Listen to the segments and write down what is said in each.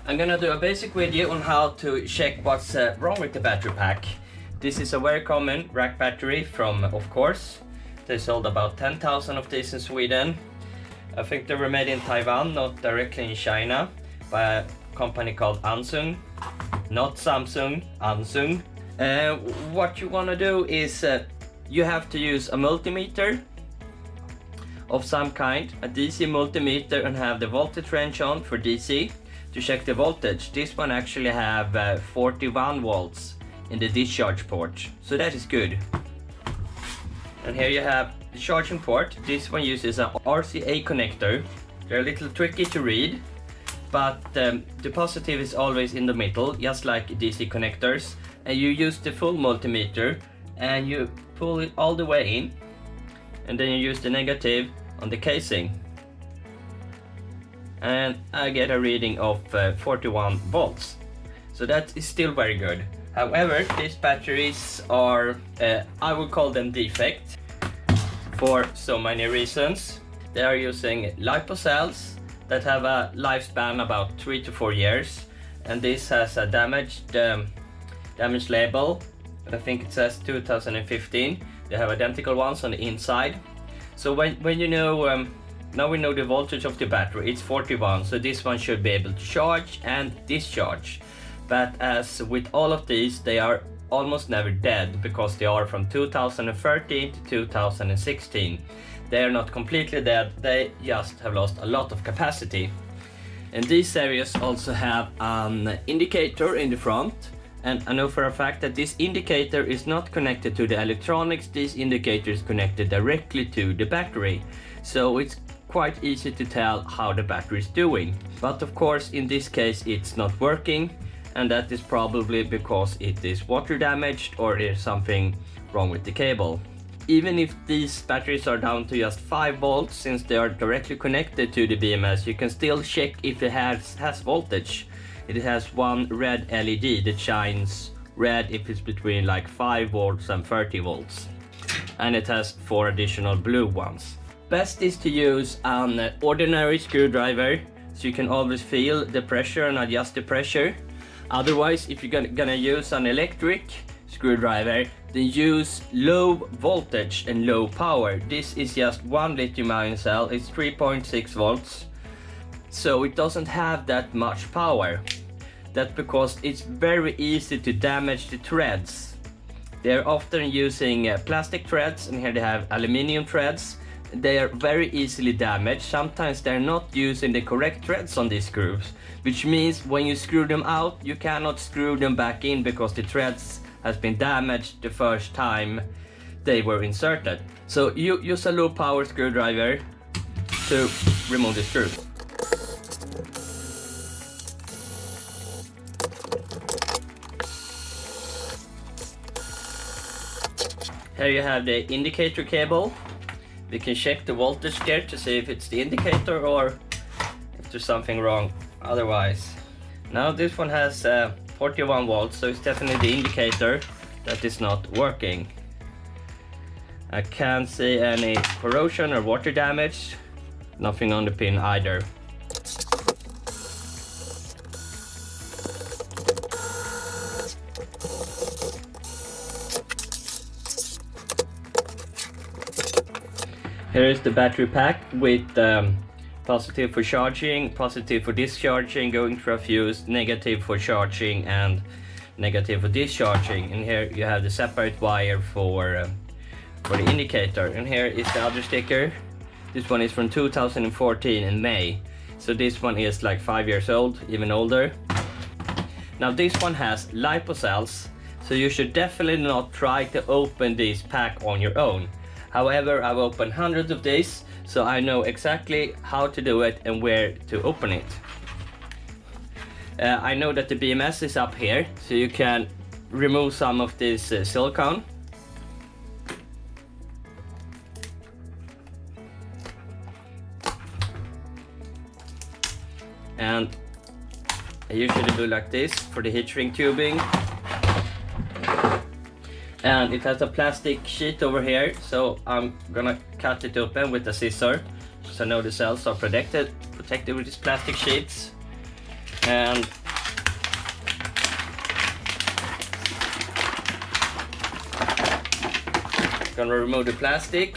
I'm gonna do a basic video on how to check what's wrong with the battery pack. This is a very common rack battery from, of Course. They sold about 10,000 of these in Sweden. I think they were made in Taiwan, not directly in China, by a company called Ansung. Not Samsung, Ansung. What you wanna do is you have to use a multimeter of some kind, a DC multimeter, and have the voltage range on for DC to check the voltage. This one actually have 41 volts in the discharge port, so that is good. And here you have the charging port. This one uses an RCA connector. They're a little tricky to read, but the positive is always in the middle, just like DC connectors. And you use the full multimeter and you pull it all the way in, and then you use the negative on the casing. And I get a reading of 41 volts. So that is still very good. However, these batteries are, I would call them defect for so many reasons. They are using LiPo cells that have a lifespan about 3 to 4 years. And this has a damaged label. I think it says 2015. They have identical ones on the inside. So when you know, now we know the voltage of the battery, it's 41, so this one should be able to charge and discharge. But as with all of these, they are almost never dead because they are from 2013 to 2016. They are not completely dead, they just have lost a lot of capacity. And these areas also have an indicator in the front. And I know for a fact that this indicator is not connected to the electronics. This indicator is connected directly to the battery. So it's quite easy to tell how the battery is doing. But of course, in this case, it's not working. And that is probably because it is water damaged or there's something wrong with the cable. Even if these batteries are down to just 5 volts, since they are directly connected to the BMS, you can still check if it has voltage. It has one red LED that shines red if it's between like 5 volts and 30 volts. And it has 4 additional blue ones. Best is to use an ordinary screwdriver, so you can always feel the pressure and adjust the pressure. Otherwise, if you're gonna use an electric screwdriver, then use low voltage and low power. This is just one lithium-ion cell, it's 3.6 volts. So it doesn't have that much power. That's because it's very easy to damage the threads. They're often using plastic threads, and here they have aluminium threads. They are very easily damaged. Sometimes they're not using the correct threads on these screws, which means when you screw them out, you cannot screw them back in because the threads has been damaged the first time they were inserted. So you use a low power screwdriver to remove the screw. Here you have the indicator cable. We can check the voltage there to see if it's the indicator or if there's something wrong otherwise. Now this one has 41 volts, so it's definitely the indicator that is not working. I can't see any corrosion or water damage. Nothing on the pin either. Here is the battery pack with positive for charging, positive for discharging, going through a fuse, negative for charging and negative for discharging. And here you have the separate wire for the indicator. And here is the other sticker. This one is from 2014 in May. So this one is like 5 years old, even older. Now this one has LiPo cells, so you should definitely not try to open this pack on your own. However, I've opened hundreds of these, so I know exactly how to do it and where to open it. I know that the BMS is up here, so you can remove some of this silicone. And I usually do like this for the heat shrink tubing. And it has a plastic sheet over here, so I'm gonna cut it open with a scissor, so I know the cells are protected with these plastic sheets. And gonna remove the plastic.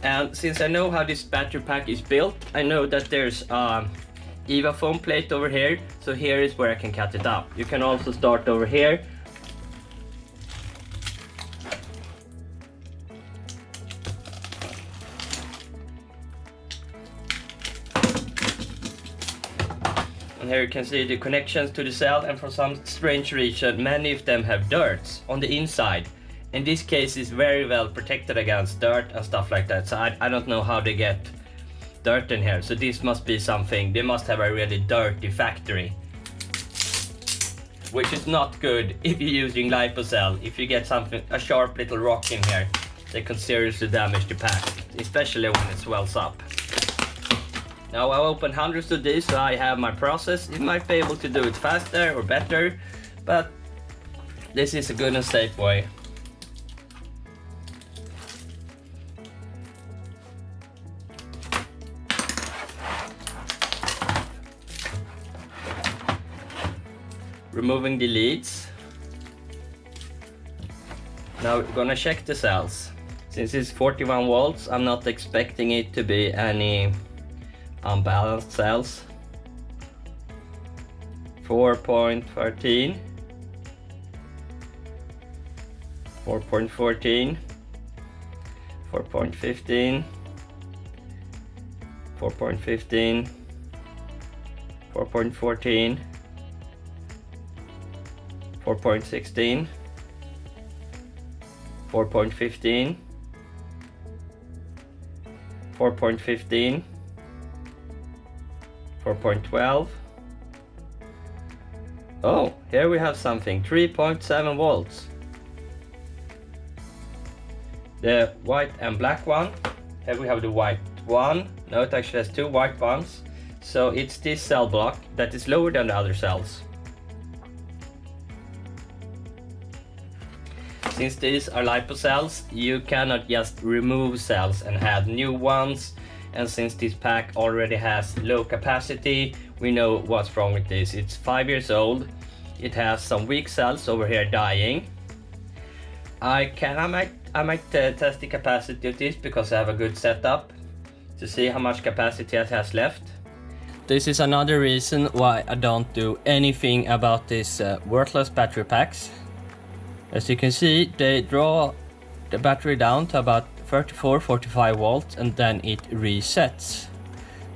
And since I know how this battery pack is built, I know that there's a EVA foam plate over here, so here is where I can cut it up. You can also start over here. And here you can see the connections to the cell, and for some strange reason many of them have dirt on the inside. In this case it's very well protected against dirt and stuff like that, so I don't know how they get dirt in here. So this must be something, they must have a really dirty factory. Which is not good if you're using LipoCell. If you get something, a sharp little rock in here, they can seriously damage the pack, especially when it swells up. Now I've opened hundreds of these, so I have my process. You might be able to do it faster or better, but this is a good and safe way. Removing the leads. Now we're gonna check the cells. Since it's 41 volts, I'm not expecting it to be any unbalanced cells. 4.13, 4.14, 4.15, 4.15, 4.14, 4.16, 4.15, 4.15, 4.12. Oh, here we have something, 3.7 volts. The white and black one. Here we have the white one. No, it actually has two white ones. So it's this cell block that is lower than the other cells. Since these are lipocells, you cannot just remove cells and add new ones. And since this pack already has low capacity, we know what's wrong with this. It's 5 years old. It has some weak cells over here dying. I might test the capacity of this because I have a good setup to see how much capacity it has left. This is another reason why I don't do anything about these worthless battery packs. As you can see, they draw the battery down to about 34-45 volts and then it resets.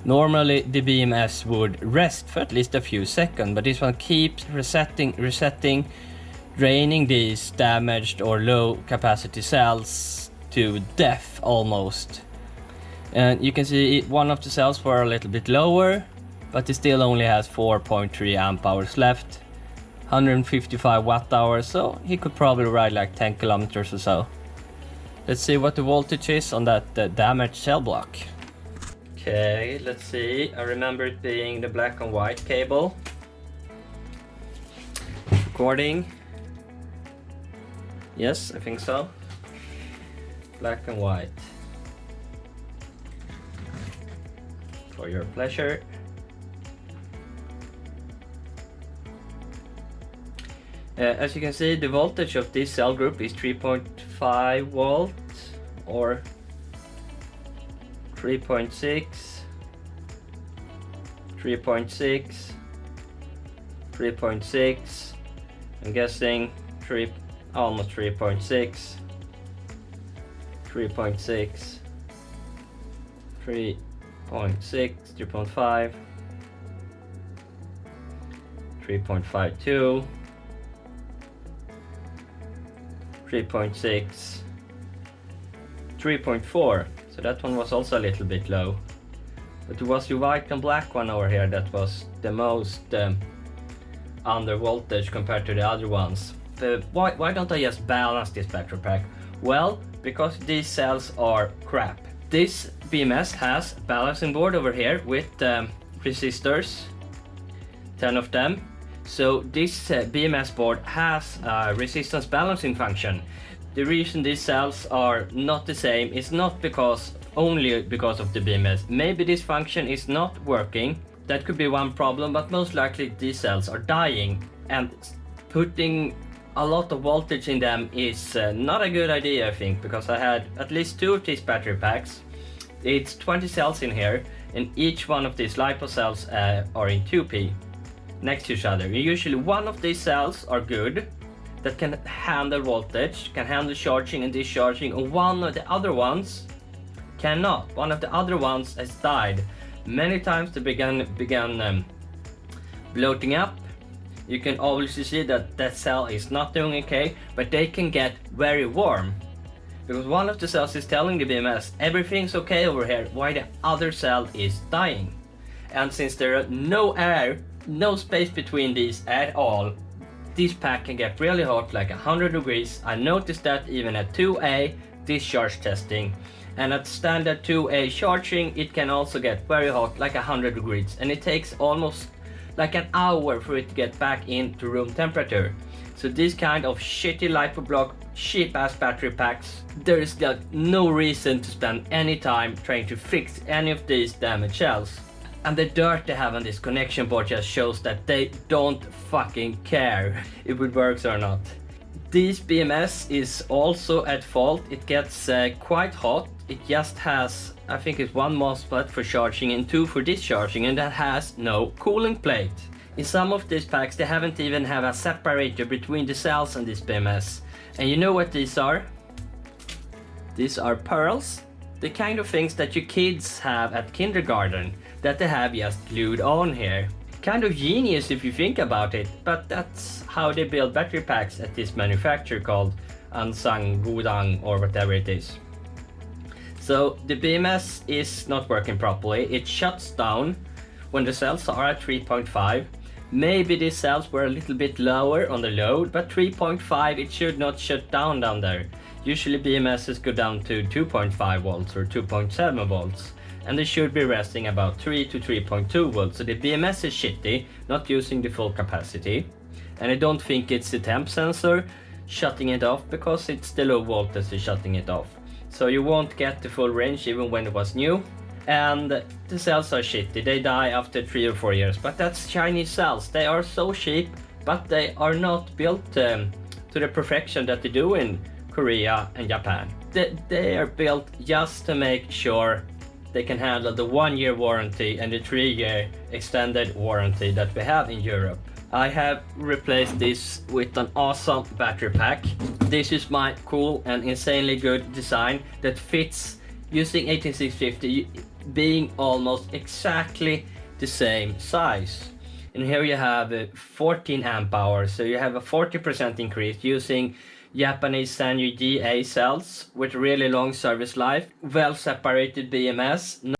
Normally the BMS would rest for at least a few seconds, but this one keeps resetting, draining these damaged or low capacity cells to death almost. And you can see one of the cells were a little bit lower, but it still only has 4.3 amp hours left. 155 watt hours, so he could probably ride like 10 kilometers or so. Let's see what the voltage is on that damaged cell block. Okay, let's see. I remember it being the black and white cable. Recording. Yes, I think so. Black and white. For your pleasure. As you can see, the voltage of this cell group is 3.5 volts or 3.6, 3.6, 3.6. I'm guessing almost 3.6, 3.6, 3.6, 3.5, 3.52. 3.6, 3.4, so that one was also a little bit low. But it was the white and black one over here that was the most under voltage compared to the other ones. Why don't I just balance this battery pack? Well, because these cells are crap. This BMS has a balancing board over here with resistors, 10 of them. So this BMS board has a resistance balancing function. The reason these cells are not the same is not only because of the BMS. Maybe this function is not working. That could be one problem, but most likely these cells are dying, and putting a lot of voltage in them is not a good idea, I think, because I had at least 2 of these battery packs. It's 20 cells in here, and each one of these LiPo cells are in 2p next to each other. And usually one of these cells are good, that can handle voltage, can handle charging and discharging, and one of the other ones cannot. One of the other ones has died. Many times they began bloating up. You can obviously see that that cell is not doing okay, but they can get very warm. Because one of the cells is telling the BMS, everything's okay over here, while the other cell is dying. And since there are no air, no space between these at all, this pack can get really hot, like 100 degrees. I noticed that even at 2A discharge testing. And at standard 2A charging, it can also get very hot, like 100 degrees. And it takes almost like an hour for it to get back into room temperature. So this kind of shitty LiPo block, cheap ass battery packs, there is like no reason to spend any time trying to fix any of these damaged cells. And the dirt they have on this connection board just shows that they don't fucking care if it works or not. This BMS is also at fault. It gets quite hot. It just has, I think it's 1 MOSFET for charging and 2 for discharging, and that has no cooling plate. In some of these packs they haven't even have a separator between the cells and this BMS. And you know what these are? These are pearls. The kind of things that your kids have at kindergarten, that they have just glued on here. Kind of genius if you think about it, but that's how they build battery packs at this manufacturer called Ansung, or whatever it is. So the BMS is not working properly. It shuts down when the cells are at 3.5. Maybe these cells were a little bit lower on the load, but 3.5 it should not shut down there. Usually BMSs go down to 2.5 volts or 2.7 volts. And they should be resting about 3 to 3.2 volts. So the BMS is shitty, not using the full capacity. And I don't think it's the temp sensor shutting it off, because it's the low voltage is shutting it off. So you won't get the full range even when it was new. And the cells are shitty, they die after 3 or 4 years. But that's Chinese cells, they are so cheap, but they are not built to the perfection that they do in Korea and Japan. They are built just to make sure they can handle the 1-year warranty and the 3-year extended warranty that we have in Europe. I have replaced this with an awesome battery pack. This is my cool and insanely good design that fits using 18650 being almost exactly the same size. And here you have 14 amp hours, so you have a 40% increase using Japanese Sanyo GA cells with really long service life, well separated BMS.